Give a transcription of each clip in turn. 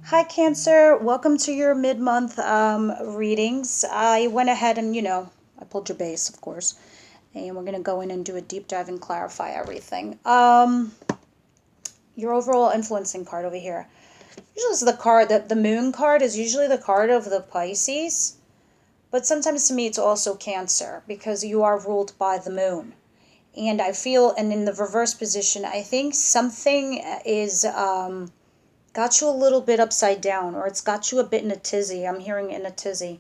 Hi, Cancer. Welcome to your mid-month readings. I went ahead and, I pulled your base, of course, and we're going to go in and do a deep dive and clarify everything. Your overall influencing card over here. Usually it's the card, the moon card is usually the card of the Pisces, but sometimes to me it's also Cancer because you are ruled by the moon. And I feel, and in the reverse position, I think something is got you a little bit upside down, or it's got you a bit in a tizzy. I'm hearing in a tizzy.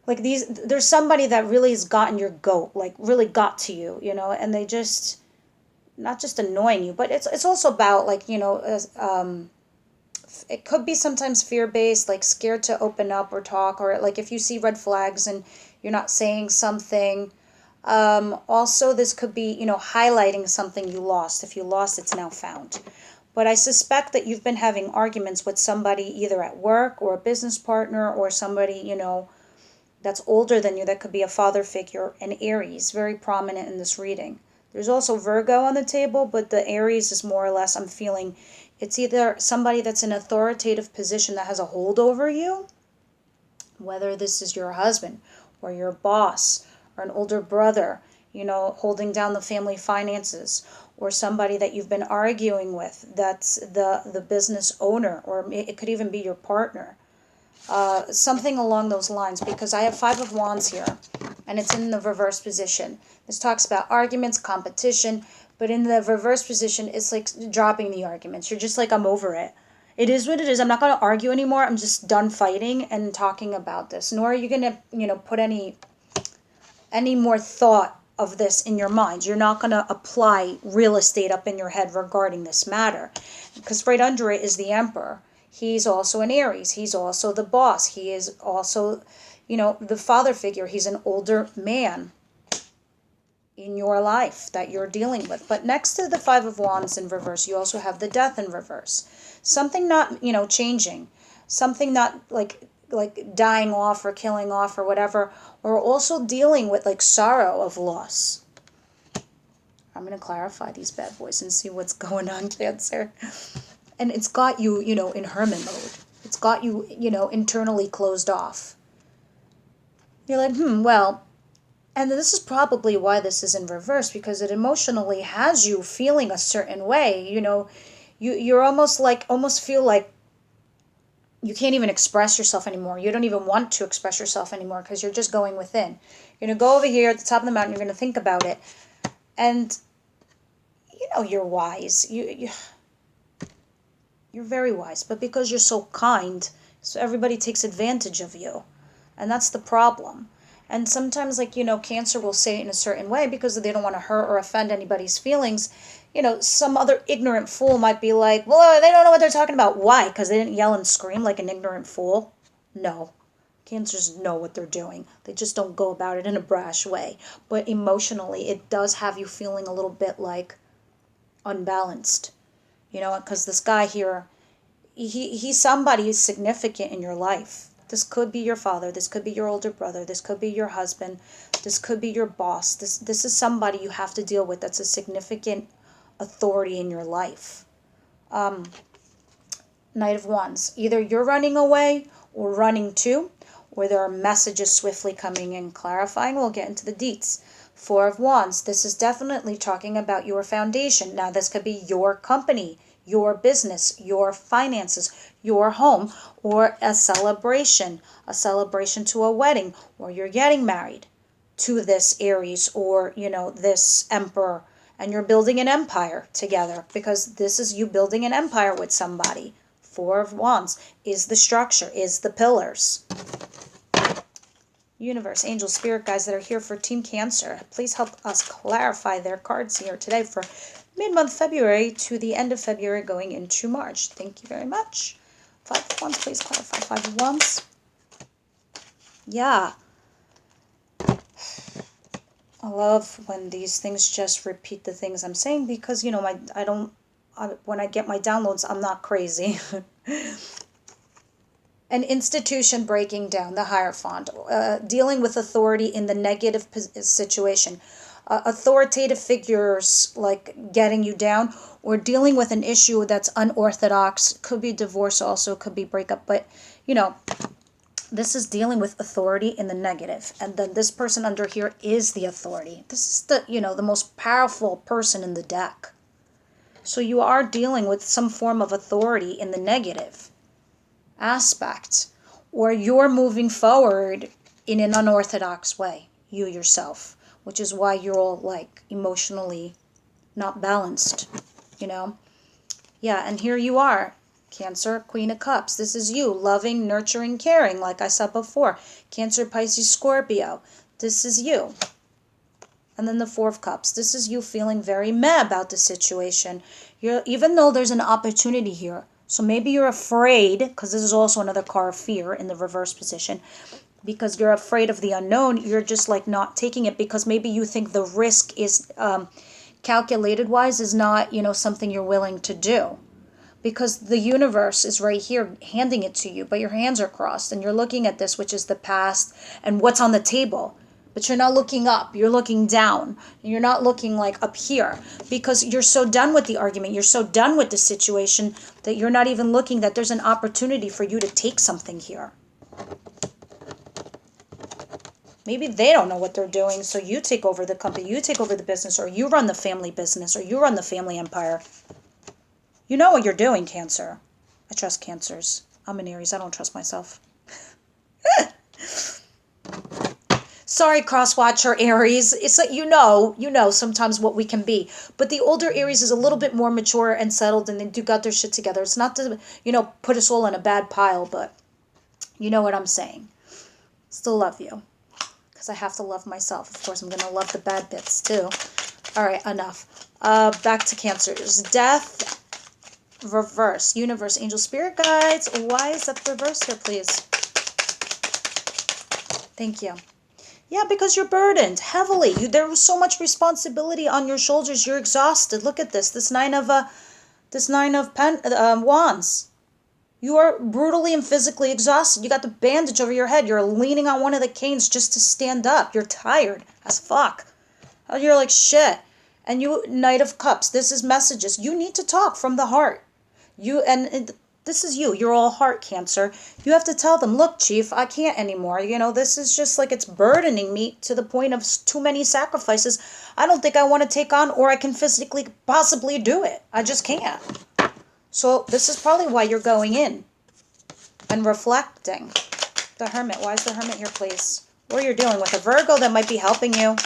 Like there's somebody that really has gotten your goat, like really got to you, and they just, not just annoying you, but it's also about like, it could be sometimes fear based, like scared to open up or talk, or like if you see red flags and you're not saying something. Also, this could be, highlighting something you lost. If you lost, it's now found. But I suspect that you've been having arguments with somebody either at work or a business partner or somebody, that's older than you. That could be a father figure, an Aries, very prominent in this reading. There's also Virgo on the table, but the Aries is more or less, I'm feeling, it's either somebody that's in an authoritative position that has a hold over you, whether this is your husband or your boss or an older brother, holding down the family finances, or somebody that you've been arguing with that's the business owner, or it could even be your partner. Something along those lines, because I have Five of Wands here and it's in the reverse position. This talks about arguments, competition, but in the reverse position, it's like dropping the arguments. You're just like, I'm over it. It is what it is. I'm not going to argue anymore. I'm just done fighting and talking about this. Nor are you going to, put any more thought of this in your mind. You're not going to apply real estate up in your head regarding this matter. Because right under it is the Emperor. He's also an Aries. He's also the boss. He is also, the father figure. He's an older man in your life that you're dealing with. But next to the Five of Wands in reverse, you also have the Death in reverse. Something not, changing. Something not like dying off or killing off or whatever, or also dealing with like sorrow of loss. I'm going to clarify these bad boys and see what's going on, Cancer. And it's got you, in hermit mode. It's got you, internally closed off. You're like, well, and this is probably why this is in reverse, because it emotionally has you feeling a certain way. You're almost feel like you can't even express yourself anymore. You don't even want to express yourself anymore because you're just going within. You're going to go over here at the top of the mountain. You're going to think about it. And, you're wise. You're very wise. But because you're so kind, so everybody takes advantage of you. And that's the problem. And sometimes, Cancer will say it in a certain way because they don't want to hurt or offend anybody's feelings. Some other ignorant fool might be like, well, they don't know what they're talking about. Why? Because they didn't yell and scream like an ignorant fool? No. Cancers know what they're doing. They just don't go about it in a brash way. But emotionally, it does have you feeling a little bit like unbalanced. Because this guy here, he's somebody who's significant in your life. This could be your father. This could be your older brother. This could be your husband. This could be your boss. This is somebody you have to deal with that's a significant authority in your life. Knight of Wands. Either you're running away or running to, or there are messages swiftly coming in clarifying. We'll get into the deets. Four of Wands. This is definitely talking about your foundation. Now, this could be your company, your business, your finances, your home, or a celebration to a wedding, or you're getting married to this Aries or, this Emperor, and you're building an empire together because this is you building an empire with somebody. Four of Wands is the structure, is the pillars. Universe, angels, spirit guides that are here for Team Cancer, please help us clarify their cards here today for mid-month February to the end of February going into March. Thank you very much. Five of Wands, please clarify. Five of Wands. Yeah. I love when these things just repeat the things I'm saying because, when I get my downloads, I'm not crazy. An institution breaking down, the Hierophant, dealing with authority in the negative situation. authoritative figures like getting you down, or dealing with an issue that's unorthodox. Could be divorce also, could be breakup, but you know, this is dealing with authority in the negative. And then this person under here is the authority. This is the, you know, the most powerful person in the deck. So you are dealing with some form of authority in the negative aspect, or you're moving forward in an unorthodox way, you yourself, which is why you're all like emotionally not balanced, you know? Yeah, and here you are, Cancer, Queen of Cups. This is you, loving, nurturing, caring, like I said before. Cancer, Pisces, Scorpio. This is you. And then the Four of Cups. This is you feeling very meh about the situation. Even though there's an opportunity here. So maybe you're afraid, because this is also another card of fear in the reverse position. Because you're afraid of the unknown, you're just like not taking it because maybe you think the risk is calculated wise is not, you know, something you're willing to do. Because the universe is right here handing it to you, but your hands are crossed and you're looking at this, which is the past and what's on the table. But you're not looking up, you're looking down. You're not looking like up here because you're so done with the argument. You're so done with the situation that you're not even looking that there's an opportunity for you to take something here. Maybe they don't know what they're doing, so you take over the company, you take over the business, or you run the family business, or you run the family empire. You know what you're doing, Cancer. I trust Cancers. I'm an Aries. I don't trust myself. Sorry, cross-watcher Aries. It's like you know sometimes what we can be. But the older Aries is a little bit more mature and settled, and they do got their shit together. It's not to, you know, put us all in a bad pile, but you know what I'm saying. Still love you. Because I have to love myself. Of course, I'm going to love the bad bits, too. All right, enough. Back to Cancers. Death. Reverse. Universe, angel, spirit guides. Why is that reverse here, please? Thank you. Yeah, because you're burdened heavily. There was so much responsibility on your shoulders. You're exhausted. Look at this. This nine of wands. You are brutally and physically exhausted. You got the bandage over your head. You're leaning on one of the canes just to stand up. You're tired as fuck. You're like shit. And you, Knight of Cups. This is messages. You need to talk from the heart. This is you. You're all heart, Cancer. You have to tell them, look, Chief, I can't anymore. You know, this is just like it's burdening me to the point of too many sacrifices. I don't think I want to take on, or I can physically possibly do it. I just can't. So this is probably why you're going in and reflecting. The Hermit. Why is the Hermit here, please? Or you're dealing with a Virgo that might be helping you.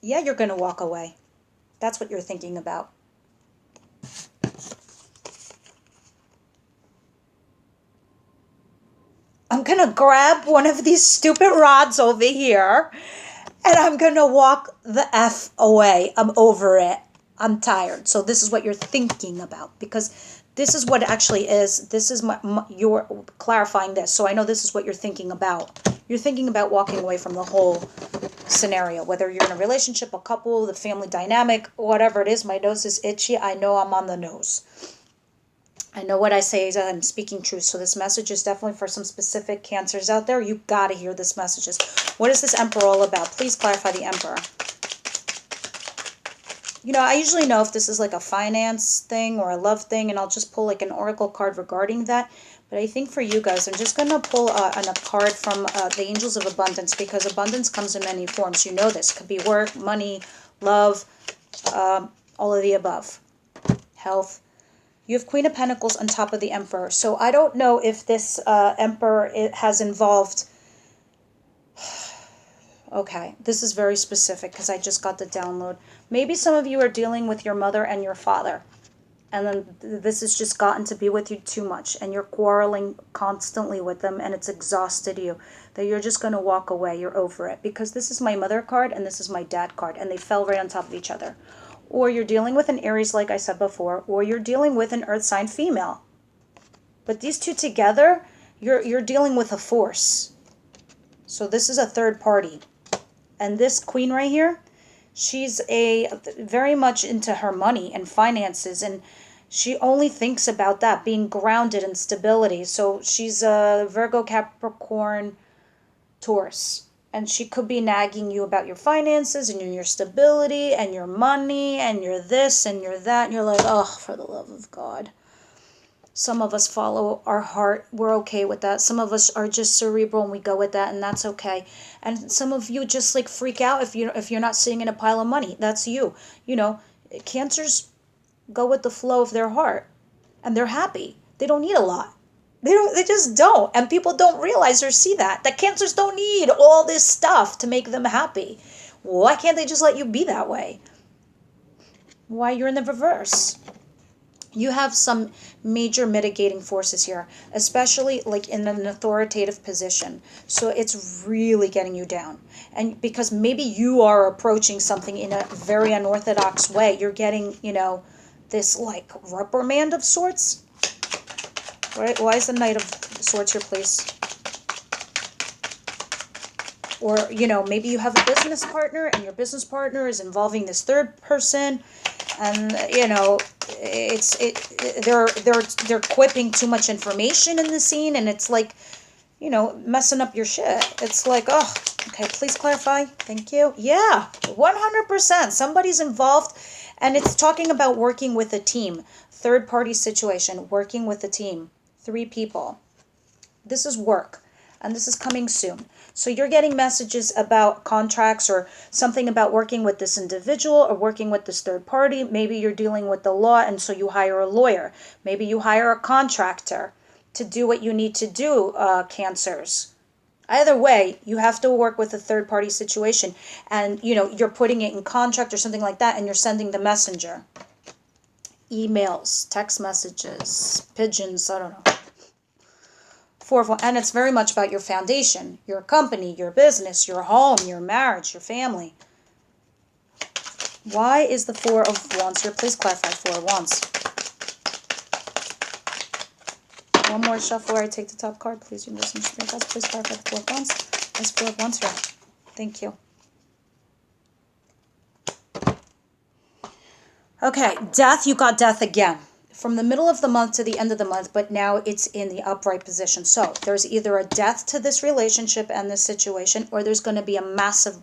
Yeah, you're going to walk away. That's what you're thinking about. I'm going to grab one of these stupid rods over here and I'm going to walk the F away. I'm over it. I'm tired. So this is what you're thinking about, because this is what it actually is. This is you're clarifying this. So I know this is what you're thinking about. You're thinking about walking away from the whole scenario, whether you're in a relationship, a couple, the family dynamic, whatever it is. My nose is itchy. I know I'm on the nose. I know what I say is I'm speaking truth. So this message is definitely for some specific Cancers out there. You got to hear this messages. What is this Emperor all about? Please clarify the Emperor. You know, I usually know if this is like a finance thing or a love thing, and I'll just pull like an oracle card regarding that. But I think for you guys, I'm just going to pull a card from the Angels of Abundance, because abundance comes in many forms. You know this. Could be work, money, love, all of the above. Health. You have Queen of Pentacles on top of the Emperor. So I don't know if this Emperor has involved... Okay, this is very specific because I just got the download. Maybe some of you are dealing with your mother and your father. And then this has just gotten to be with you too much. And you're quarreling constantly with them and it's exhausted you. That you're just going to walk away. You're over it. Because this is my mother card and this is my dad card. And they fell right on top of each other. Or you're dealing with an Aries, like I said before. Or you're dealing with an earth sign female. But these two together, you're dealing with a force. So this is a third party. And this queen right here, she's very much into her money and finances, and she only thinks about that, being grounded and stability. So she's a Virgo, Capricorn, Taurus. And she could be nagging you about your finances and your stability and your money and your this and your that. And you're like, oh, for the love of God. Some of us follow our heart. We're okay with that. Some of us are just cerebral and we go with that, and that's okay. And some of you just like freak out if you're not sitting in a pile of money. That's you. You know, Cancers go with the flow of their heart, and they're happy. They don't need a lot. They just don't. And people don't realize or see that Cancers don't need all this stuff to make them happy. Why can't they just let you be that way? Why you're in the reverse? You have some major mitigating forces here, especially like in an authoritative position. So it's really getting you down. And because maybe you are approaching something in a very unorthodox way, you're getting, this like reprimand of sorts. Right? Why is the Knight of Swords here, please? Or, maybe you have a business partner and your business partner is involving this third person. And they're quipping too much information in the scene, and it's like, messing up your shit. It's like, oh, okay, please clarify. Thank you. Yeah, 100%. Somebody's involved, and it's talking about working with a team. Third party situation, working with a team. 3 people. This is work, and this is coming soon. So you're getting messages about contracts or something about working with this individual or working with this third party. Maybe you're dealing with the law, and so you hire a lawyer. Maybe you hire a contractor to do what you need to do, Cancers. Either way, you have to work with a third party situation, and you're putting it in contract or something like that, and you're sending the messenger. Emails, text messages, pigeons, I don't know. And it's very much about your foundation, your company, your business, your home, your marriage, your family. Why is the 4 of Wands here? Please clarify 4 of Wands. One more shuffle where I take the top card. Please, you listen to me, guys. Please clarify the 4 of Wands. There's 4 of Wands here. Thank you. Okay, death. You got death again. From the middle of the month to the end of the month, but now it's in the upright position. So there's either a death to this relationship and this situation, or there's going to be a massive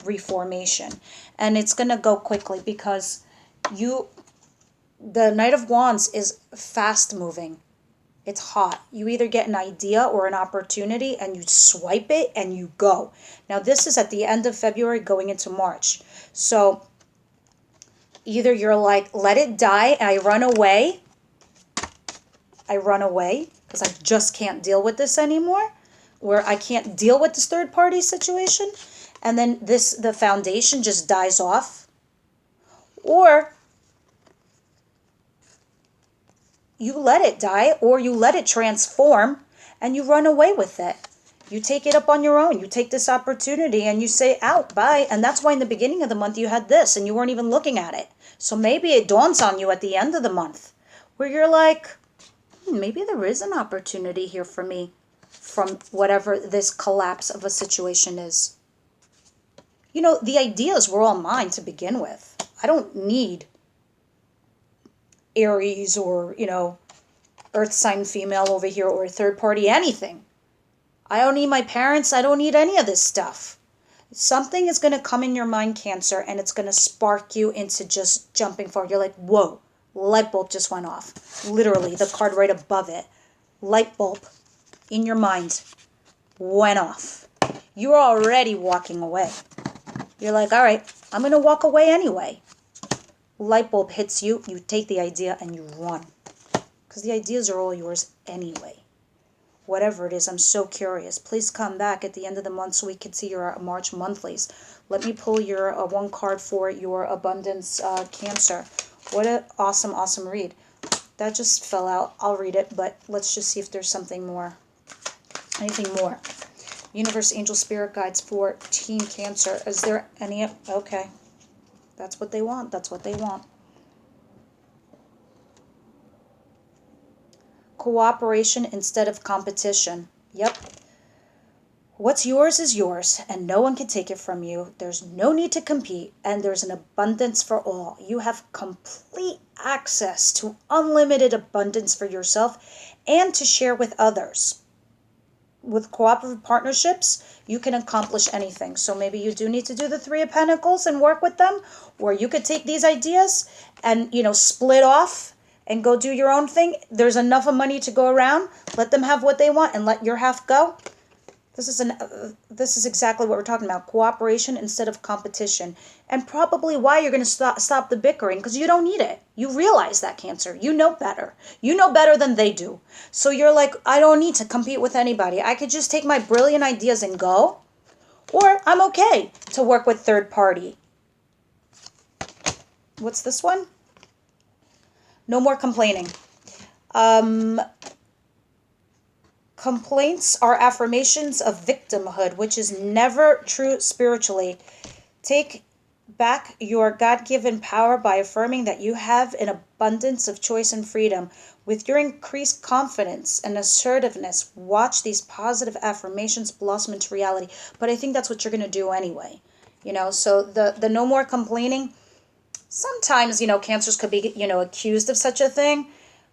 reformation. And it's going to go quickly because the Knight of Wands is fast moving. It's hot. You either get an idea or an opportunity and you swipe it and you go. Now this is at the end of February going into March. So either you're like, let it die and I run away because I just can't deal with this anymore, where I can't deal with this third party situation, and then the foundation just dies off. Or you let it die, or you let it transform and you run away with it. You take it up on your own. You take this opportunity and you say, out, bye. And that's why in the beginning of the month you had this and you weren't even looking at it. So maybe it dawns on you at the end of the month where you're like, maybe there is an opportunity here for me from whatever this collapse of a situation is. The ideas were all mine to begin with. I don't need Aries or, earth sign female over here or third party anything. I don't need my parents. I don't need any of this stuff. Something is going to come in your mind, Cancer, and it's going to spark you into just jumping forward. You're like, whoa, light bulb just went off. Literally, the card right above it. Light bulb in your mind went off. You're already walking away. You're like, all right, I'm going to walk away anyway. Light bulb hits you. You take the idea and you run. Because the ideas are all yours anyway. Whatever it is, I'm so curious. Please come back at the end of the month so we can see your March monthlies. Let me pull your one card for your abundance, Cancer. What an awesome, awesome read. That just fell out. I'll read it, but let's just see if there's something more. Anything more. Universe, angel, spirit guides for Team Cancer. Is there any? Okay. That's what they want. That's what they want. Cooperation instead of competition. Yep. What's yours is yours, and no one can take it from you. There's no need to compete, and there's an abundance for all. You have complete access to unlimited abundance for yourself and to share with others. with cooperative partnerships, you can accomplish anything. So maybe you do need to do the Three of Pentacles and work with them, or you could take these ideas and, split off and go do your own thing. There's enough of money to go around. Let them have what they want and let your half go. This is exactly what we're talking about. Cooperation instead of competition. And probably why you're going to stop the bickering, because you don't need it. You realize that, Cancer. You know better. You know better than they do. So you're like, I don't need to compete with anybody. I could just take my brilliant ideas and go. Or I'm okay to work with third party. What's this one? No more complaining. Complaints are affirmations of victimhood, which is never true spiritually. Take back your God-given power by affirming that you have an abundance of choice and freedom. With your increased confidence and assertiveness, watch these positive affirmations blossom into reality. But I think that's what you're going to do anyway. So the no more complaining, sometimes, Cancers could be, accused of such a thing.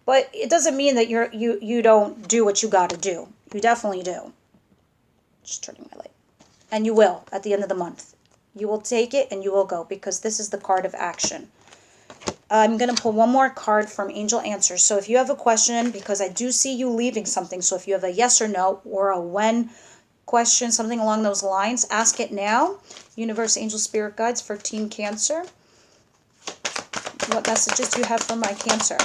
But it doesn't mean that you don't do what you got to do. You definitely do. Just turning my light. And you will at the end of the month. You will take it and you will go, because this is the card of action. I'm going to pull one more card from Angel Answers. So if you have a question, because I do see you leaving something, so if you have a yes or no or a when question, something along those lines, ask it now. Universe, Angel, Spirit Guides for Team Cancer. What messages do you have for my Cancer?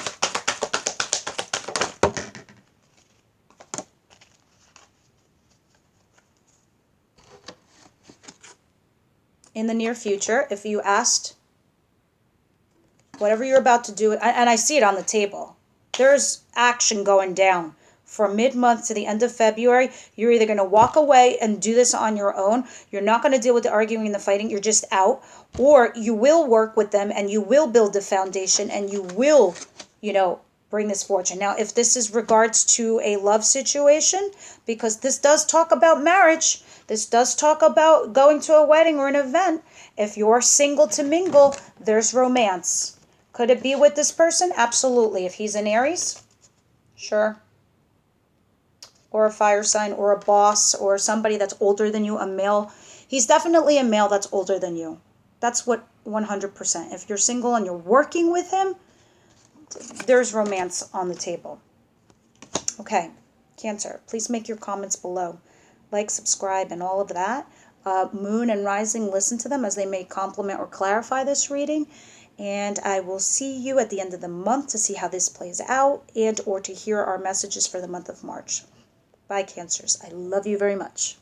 In the near future, if you asked whatever you're about to do, and I see it on the table, there's action going down from mid-month to the end of February. You're either going to walk away and do this on your own. You're not going to deal with the arguing and the fighting. You're just out. Or you will work with them and you will build the foundation and you will, bring this fortune. Now, if this is regards to a love situation, because this does talk about marriage, this does talk about going to a wedding or an event. If you're single to mingle, there's romance. Could it be with this person? Absolutely. If he's an Aries, sure. Or a fire sign, or a boss, or somebody that's older than you, a male. He's definitely a male that's older than you. That's what 100%. If you're single and you're working with him, there's romance on the table. Okay, Cancer, please make your comments below. Like, subscribe, and all of that. Moon and Rising, listen to them as they may complement or clarify this reading. And I will see you at the end of the month to see how this plays out and or to hear our messages for the month of March. Bye, Cancers. I love you very much.